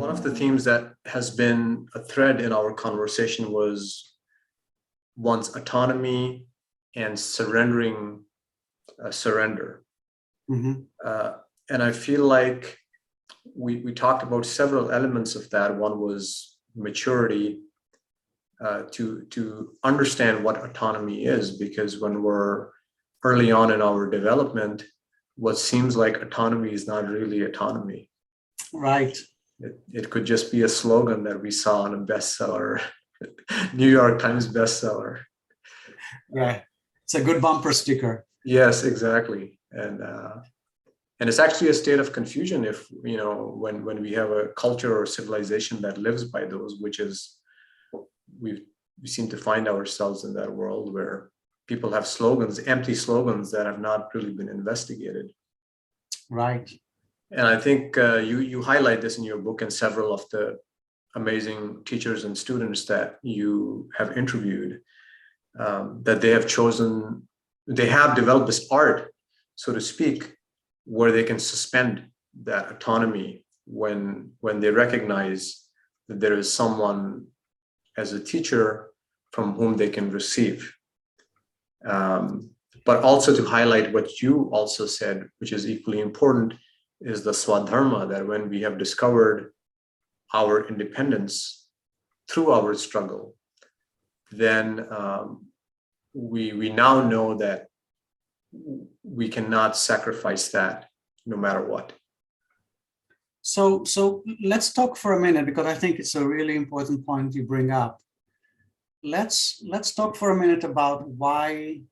one of the themes that has been a thread in our conversation was one's autonomy and surrender. Mm-hmm. And I feel like we talked about several elements of that. One was maturity, to understand what autonomy is, because when we're early on in our development, what seems like autonomy is not really autonomy. Right. It could just be a slogan that we saw on a bestseller, New York Times bestseller. Yeah, it's a good bumper sticker. Yes, exactly. And it's actually a state of confusion if, when we have a culture or civilization that lives by those, which is, we seem to find ourselves in that world where people have slogans, empty slogans that have not really been investigated. Right. And I think you highlight this in your book, and several of the amazing teachers and students that you have interviewed, that they have developed this art, so to speak, where they can suspend that autonomy when they recognize that there is someone as a teacher from whom they can receive. But also to highlight what you also said, which is equally important, is the swadharma, that when we have discovered our independence through our struggle, then we now know that we cannot sacrifice that no matter what. So let's talk for a minute, because I think it's a really important point you bring up. Let's talk for a minute about why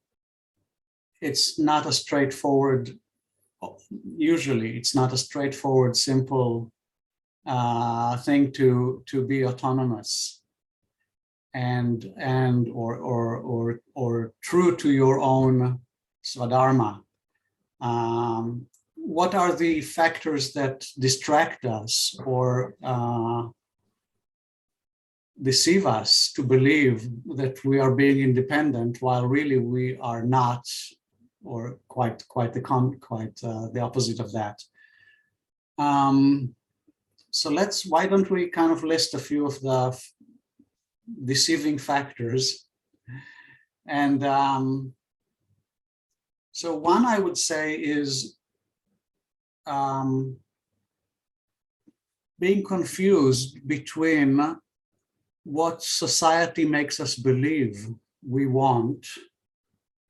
it's not a straightforward, usually it's not a straightforward, simple thing to be autonomous and or true to your own swadharma. What are the factors that distract us or deceive us to believe that we are being independent while really we are not, or quite the opposite of that? So why don't we kind of list a few of the deceiving factors? And so one I would say is being confused between what society makes us believe we want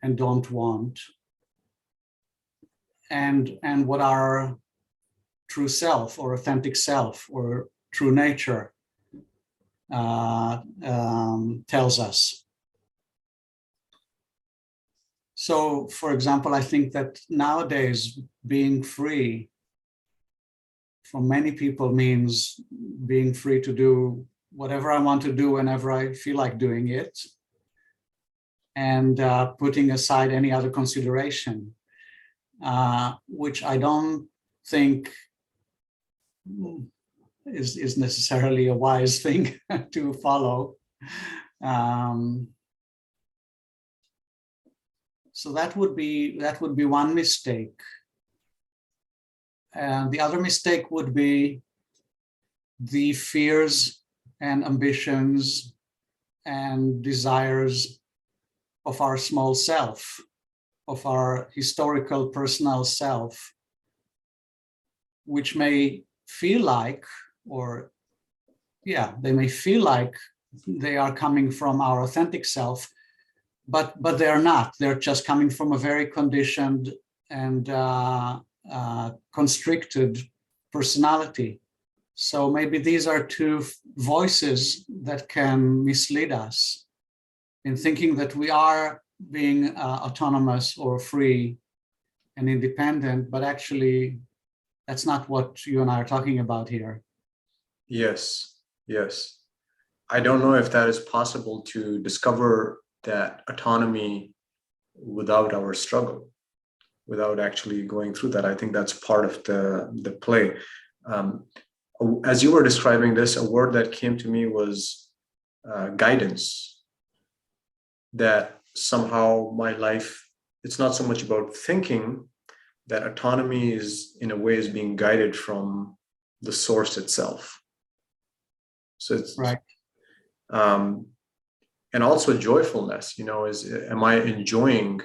and don't want, and what our true self or authentic self or true nature tells us. So, for example, I think that nowadays being free for many people means being free to do whatever I want to do whenever I feel like doing it, and putting aside any other consideration, which I don't think is necessarily a wise thing to follow. So that would be one mistake. And the other mistake would be the fears and ambitions and desires of our small self, of our historical personal self, which may feel like, they may feel like they are coming from our authentic self, but they are not. They're just coming from a very conditioned and constricted personality. So maybe these are two voices that can mislead us in thinking that we are being autonomous or free and independent, but actually that's not what you and I are talking about here. Yes. I don't know if that is possible to discover that autonomy without our struggle, without actually going through that. I think that's part of the play. As you were describing this, a word that came to me was guidance. That somehow my life, it's not so much about thinking, that autonomy is in a way is being guided from the source itself. So it's, Right. um, and also joyfulness, am I enjoying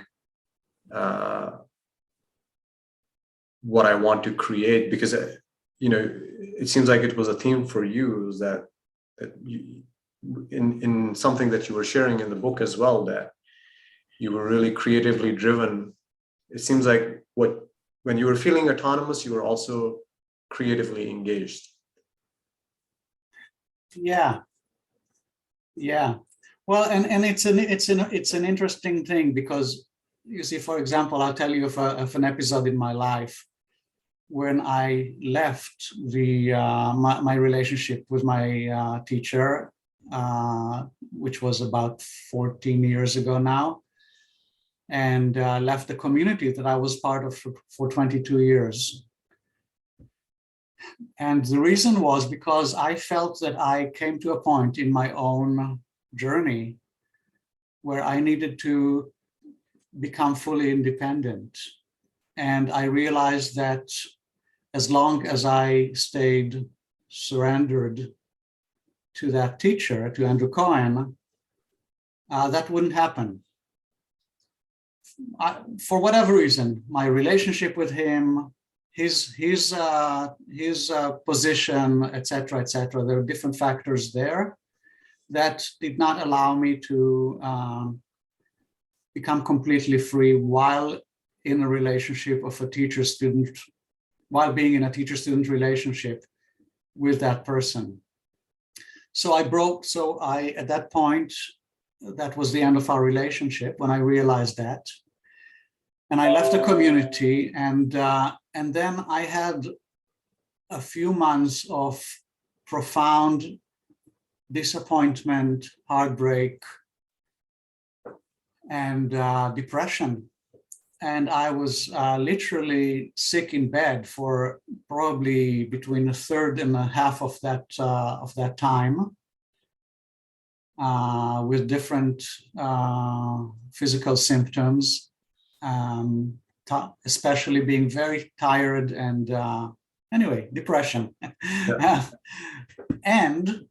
what I want to create? Because, it seems like it was a theme for you, is that you, in something that you were sharing in the book as well, that you were really creatively driven. It seems like when you were feeling autonomous, you were also creatively engaged. Yeah. Yeah. Well, and it's an interesting thing, because you see, for example, I'll tell you of an episode in my life when I left my relationship with my teacher, which was about 14 years ago now, and left the community that I was part of for 22 years. And the reason was because I felt that I came to a point in my own journey where I needed to become fully independent. And I realized that as long as I stayed surrendered to that teacher, to Andrew Cohen, that wouldn't happen. For whatever reason, my relationship with him, his position, etc., etc. There are different factors there that did not allow me to become completely free while in a relationship of a teacher-student, while being in a teacher-student relationship with that person. So at that point, that was the end of our relationship when I realized that. And I left the community, and then I had a few months of profound disappointment, heartbreak, and depression. And I was literally sick in bed for probably between a third and a half of that time, with different physical symptoms, especially being very tired and anyway, depression. Yeah. And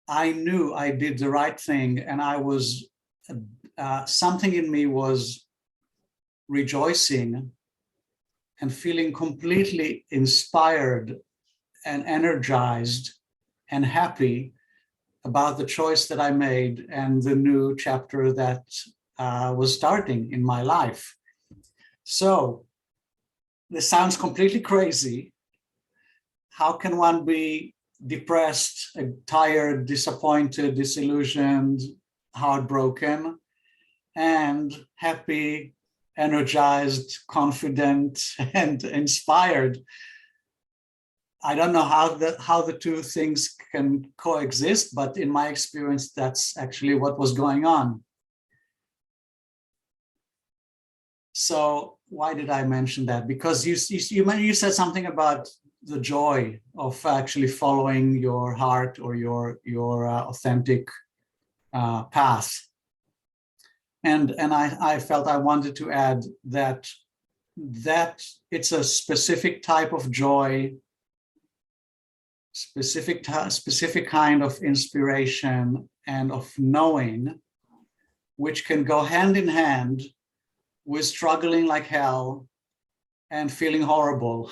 I knew I did the right thing, and I was something in me was rejoicing and feeling completely inspired and energized and happy about the choice that I made and the new chapter that was starting in my life. So this sounds completely crazy. How can one be depressed, tired, disappointed, disillusioned, heartbroken, and happy, energized, confident, and inspired? I don't know how the two things can coexist, but in my experience, that's actually what was going on. So why did I mention that? Because you said something about the joy of actually following your heart or your authentic path. And I felt I wanted to add that it's a specific type of joy, specific kind of inspiration and of knowing, which can go hand in hand with struggling like hell and feeling horrible,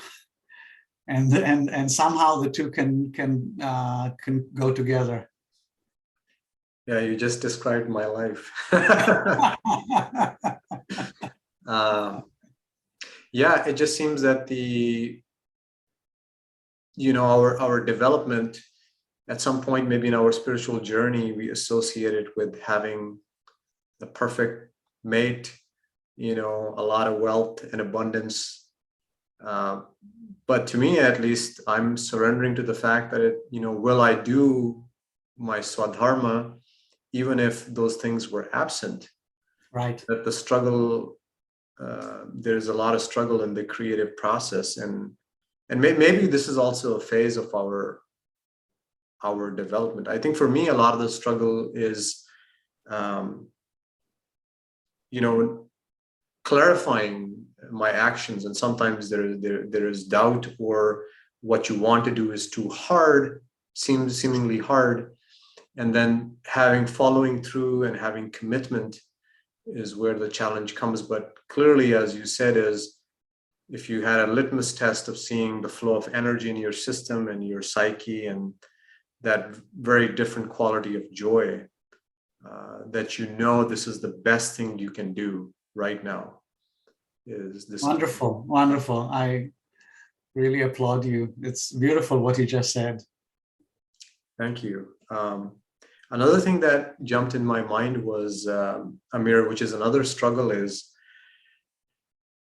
and somehow the two can go together. Yeah, you just described my life. Yeah, it just seems that our development at some point, maybe in our spiritual journey, we associate it with having the perfect mate, a lot of wealth and abundance. But to me, at least, I'm surrendering to the fact that will I do my swadharma even if those things were absent? Right. That the struggle, there's a lot of struggle in the creative process, and maybe this is also a phase of our development. I think for me, a lot of the struggle is, clarifying my actions, and sometimes there is doubt, or what you want to do is too hard, seems seemingly hard, and then following through and having commitment is where the challenge comes. But clearly, as you said, is if you had a litmus test of seeing the flow of energy in your system and your psyche and that very different quality of joy, that you know this is the best thing you can do right now, is this. Wonderful, wonderful. I really applaud you. It's beautiful what you just said. Thank you. Another thing that jumped in my mind was, Amir, which is another struggle, is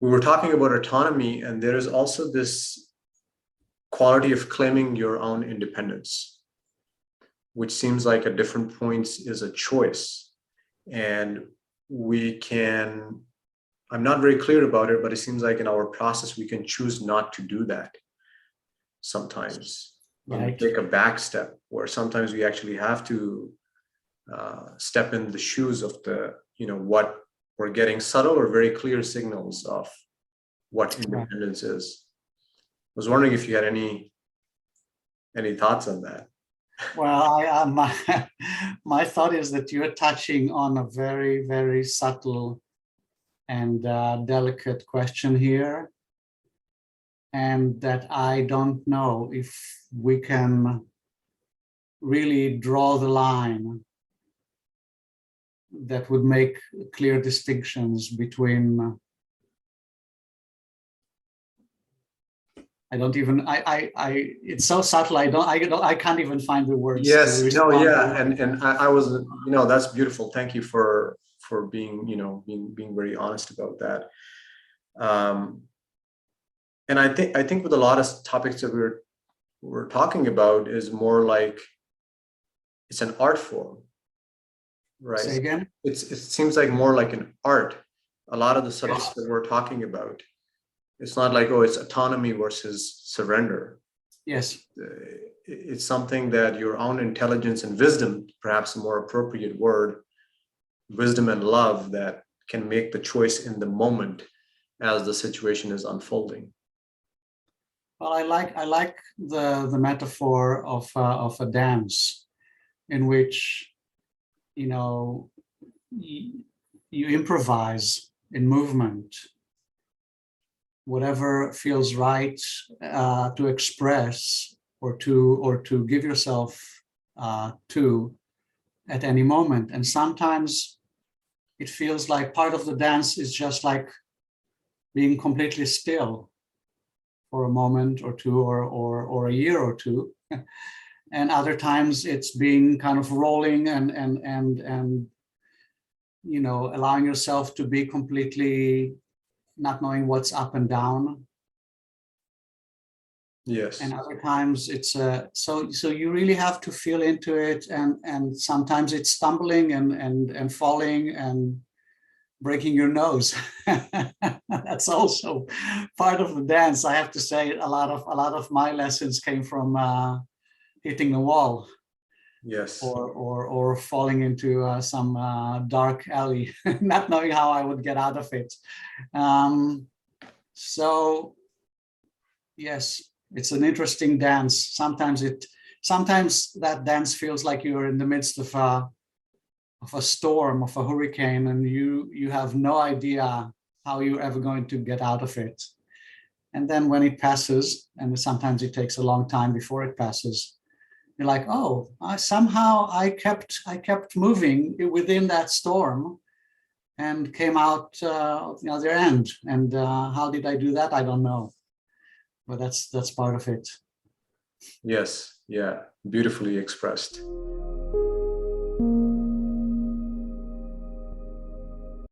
we were talking about autonomy, and there is also this quality of claiming your own independence, which seems like at different points is a choice. And we can, I'm not very clear about it, but it seems like in our process, we can choose not to do that sometimes. Right. Take a back step, where sometimes we actually have to step in the shoes of the, what we're getting subtle or very clear signals of what independence is. I was wondering if you had any thoughts on that. Well, my thought is that you're touching on a very, very subtle and delicate question here, and that I don't know if we can really draw the line that would make clear distinctions between. It's so subtle. I can't even find the words. Yes, to no, yeah, to. and I was, that's beautiful. Thank you for being, being very honest about that. And I think with a lot of topics that we're talking about is more like it's an art form, right? Say again? It seems like more like an art. A lot of the subjects that we're talking about, it's not like, oh, it's autonomy versus surrender. Yes. It's something that your own intelligence and wisdom, perhaps a more appropriate word, wisdom and love, that can make the choice in the moment as the situation is unfolding. Well, I like the metaphor of a dance, in which you improvise in movement, whatever feels right to express or to give yourself to at any moment. And sometimes it feels like part of the dance is just like being completely still for a moment or two, or a year or two. And other times it's being kind of rolling and allowing yourself to be completely not knowing what's up and down. Yes. And other times it's so you really have to feel into it, and sometimes it's stumbling and falling and breaking your nose. That's also part of the dance. I have to say, a lot of my lessons came from hitting the wall. Yes. Or falling into some dark alley, not knowing how I would get out of it. So yes, it's an interesting dance. Sometimes that dance feels like you're in the midst of a storm, of a hurricane, and you have no idea how you're ever going to get out of it. And then when it passes, and sometimes it takes a long time before it passes, you're like, oh, I kept moving within that storm and came out the other end. And how did I do that? I don't know. But that's part of it. Yes. Yeah. Beautifully expressed.